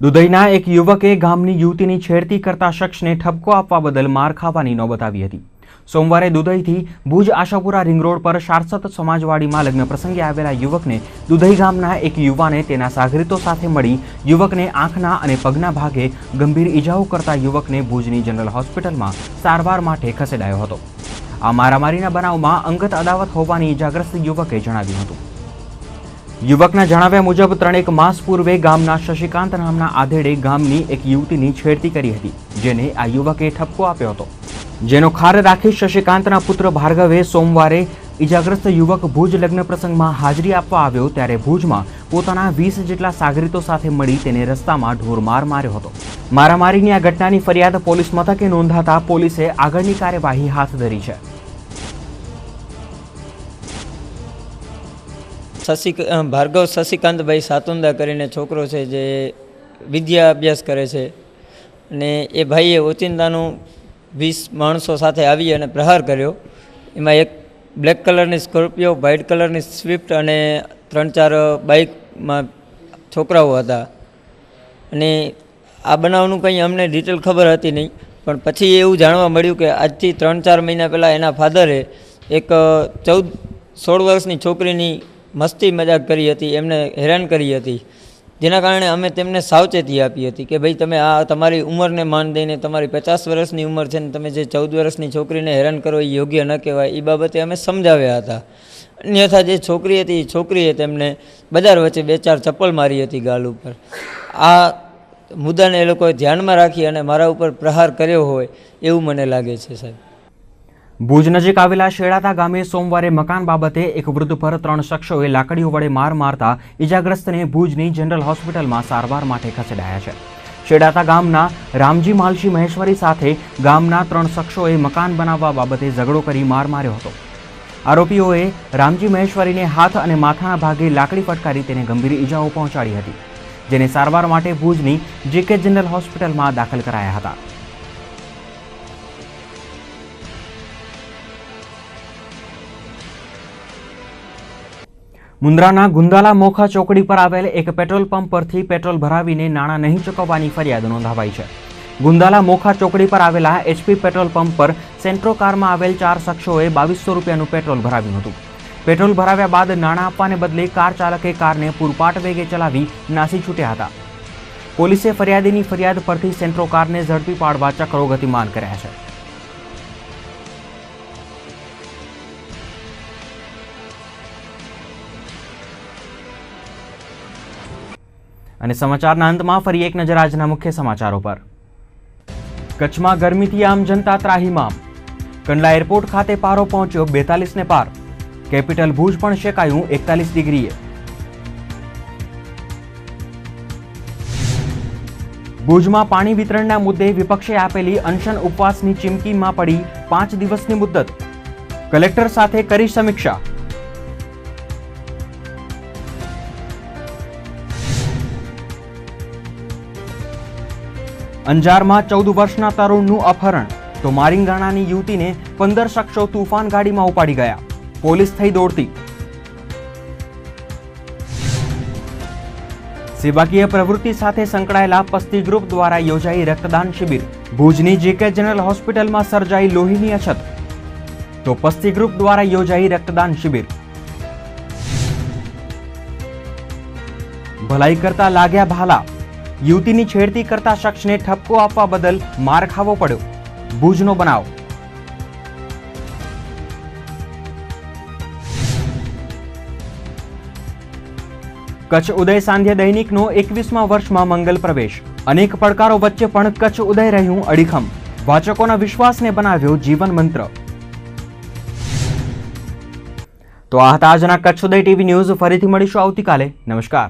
દુધઈના એક યુવકે ગામની યુવતીની છેડતી કરતા શખ્સને ઠપકો આપવા બદલ માર ખાવાની નોબત આવી હતી। સોમવારે દુધઈથી ભુજ આશાપુરા રિંગ રોડ પર શારસત સમાજવાડીમાં લગ્ન પ્રસંગે આવેલા યુવકને દુધઈ ગામના એક યુવાને તેના સાગરીતો સાથે મળી યુવકને આંખના અને પગના ભાગે ગંભીર ઈજાઓ કરતા યુવકને ભુજની જનરલ હોસ્પિટલમાં સારવાર માટે ખસેડાયો હતો। આ મારામારીના બનાવમાં અંગત અદાવત હોવાની ઈજાગ્રસ્ત યુવકે જણાવ્યું હતું। યુવકના જણાવ્યા મુજબ 3 માસ પૂર્વે ગામના શશિકાંત નામના આધેડે ગામની એક યુવતીની છેડતી કરી હતી, જેને આ યુવકે ઠપકો આપ્યો હતો, જેનો ખાર રાખી શશિકાંતના પુત્ર ભાર્ગવે સોમવારે ઈજાગ્રસ્ત યુવક ભુજ લગ્ન પ્રસંગમાં હાજરી આપવા આવ્યો ત્યારે ભુજમાં પોતાના 20 જેટલા સાગરીતો સાથે મળી તેને રસ્તામાં ઢોરમાર માર્યો હતો। મારામારીની આ ઘટનાની ફરિયાદ પોલીસ મથકે નોંધાતા પોલીસે આગળની કાર્યવાહી હાથ ધરી છે। ભાર્ગવ શશિકાંતભાઈ સાતુંદા કરીને છોકરો છે જે વિદ્યા અભ્યાસ કરે છે અને એ ભાઈએ ઓચિંતાનું 20 માણસો સાથે આવી અને પ્રહાર કર્યો। એમાં એક બ્લેક કલરની સ્કોર્પિયો, વ્હાઇટ કલરની સ્વિફ્ટ અને 3-4 બાઇકમાં છોકરાઓ હતા અને આ બનાવનું કંઈ અમને ડિટેલ ખબર હતી નહીં, પણ પછી એવું જાણવા મળ્યું કે આજથી 3-4 મહિના પહેલાં એના ફાધરે એક 14-16 વર્ષની છોકરીની મસ્તી મજાક કરી હતી, એમને હેરાન કરી હતી, જેના કારણે અમે તેમને સાવચેતી આપી હતી કે ભાઈ તમે આ તમારી ઉંમરને માન દઈને તમારી 50 વર્ષની ઉંમર છે ને તમે જે 14 વર્ષની છોકરીને હેરાન કરો એ યોગ્ય ન કહેવાય, એ બાબતે અમે સમજાવ્યા હતા। અન્યથા જે છોકરી હતી એ છોકરીએ તેમને બજાર વચ્ચે 2-4 ચપ્પલ મારી હતી ગાલ ઉપર। આ મુદ્દાને એ લોકોએ ધ્યાનમાં રાખી અને મારા ઉપર પ્રહાર કર્યો હોય એવું મને લાગે છે સાહેબ। ભુજ નજીક આવેલા શેડાતા ગામે સોમવારે મકાન બાબતે એક વૃદ્ધ પર 3 શખ્સોએ લાકડીઓ વડે માર મારતા ઈજાગ્રસ્તને ભુજની જનરલ હોસ્પિટલમાં સારવાર માટે ખસેડાયા છે। શેડાતા ગામના રામજી માલશી મહેશ્વરી સાથે ગામના 3 શખ્સોએ મકાન બનાવવા બાબતે ઝઘડો કરી માર માર્યો હતો। આરોપીઓએ રામજી મહેશ્વરીને હાથ અને માથાના ભાગે લાકડી ફટકારી તેને ગંભીર ઈજાઓ પહોંચાડી હતી, જેને સારવાર માટે ભુજની જેકે જનરલ હોસ્પિટલમાં દાખલ કરાયા હતા। મુન્દ્રાના ગુંદાલા મોખા ચોકડી પર આવેલ એક પેટ્રોલ પંપ પરથી પેટ્રોલ ભરાવીને નાણાં નહીં ચૂકવવાની ફરિયાદ નોંધાવાઈ છે। ગુંદાલા મોખા ચોકડી પર આવેલા HP પેટ્રોલ પંપ પર સેન્ટ્રો કારમાં આવેલ 4 શખ્સોએ 2200 રૂપિયાનું પેટ્રોલ ભરાવ્યું હતું। પેટ્રોલ ભરાવ્યા બાદ નાણાં આપવાને બદલે કાર ચાલકે કારને પૂરપાટ વેગે ચલાવી નાસી છૂટ્યા હતા। પોલીસે ફરિયાદીની ફરિયાદ પરથી સેન્ટ્રો કારને ઝડપી પાડવા ચક્રો ગતિમાન કર્યા છે। અને સમાચારના અંતમાં ફરી એક નજર આજના મુખ્ય સમાચારો પર। કચ્છમાં ગરમીથી આમ જનતા ત્રાહિમામ। કંડલા એરપોર્ટ ખાતે પારો પહોંચ્યો 42 ને પાર। કેપિટલ ભુજ પણ શેકાયું 41 ડિગ્રીએ। ભુજમાં પાણી વિતરણના મુદ્દે વિપક્ષે આપેલી અનશન ઉપવાસની ચીમકીમાં પડી 5 દિવસની મુદ્દત। કલેક્ટર સાથે કરી સમીક્ષા। અંજારમાં 14 વર્ષના તરુણનું અપહરણ તો મારીંગાણાની યુવતીને 15 શખ્સો તૂફાન ગાડીમાં ઉપાડી ગયા। પોલીસ થઈ દોડતી। સેવાકીય પ્રવૃત્તિ સાથે સંકળાયેલા પસ્તી ગ્રુપ દ્વારા યોજાઈ રક્તદાન શિબિર। ભુજની જેકે જનરલ હોસ્પિટલમાં સર્જાઈ લોહીની અછત તો પસ્તી ગ્રુપ દ્વારા યોજાઈ રક્તદાન શિબિર। ભલાઈ કરતા લાગ્યા ભાલા। યુવતીની છેડતી કરતા શખ્સને ઠપકો આપવા બદલ માર ખાવો પડ્યો। ભુજનો બનાવ। કચ્છ ઉદય સાંધ્ય દૈનિકનો 21મા વર્ષમાં મંગલ પ્રવેશ। અનેક પડકારો વચ્ચે પણ કચ્છ ઉદય રહ્યું અડીખમ। વાચકોના વિશ્વાસને બનાવ્યો જીવન મંત્ર। તો આ હતા આજના કચ્છ ઉદય ટીવી ન્યૂઝ। ફરીથી મળીશું આવતીકાલે। નમસ્કાર।